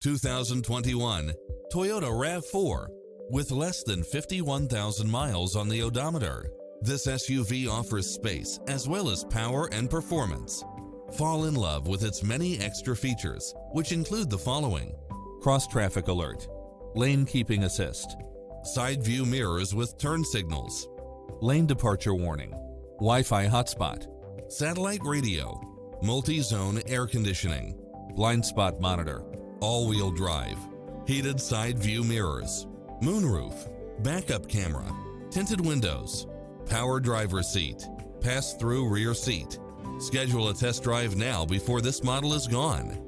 2021 Toyota RAV4. With less than 51,000 miles on the odometer, this SUV offers space as well as power and performance. Fall in love with its many extra features, which include the following: cross-traffic alert, lane keeping assist, side view mirrors with turn signals, lane departure warning, Wi-Fi hotspot, satellite radio, multi-zone air conditioning, blind spot monitor, all-wheel drive, heated side view mirrors, moonroof, backup camera, tinted windows, power driver seat, pass-through rear seat. Schedule a test drive now before this model is gone.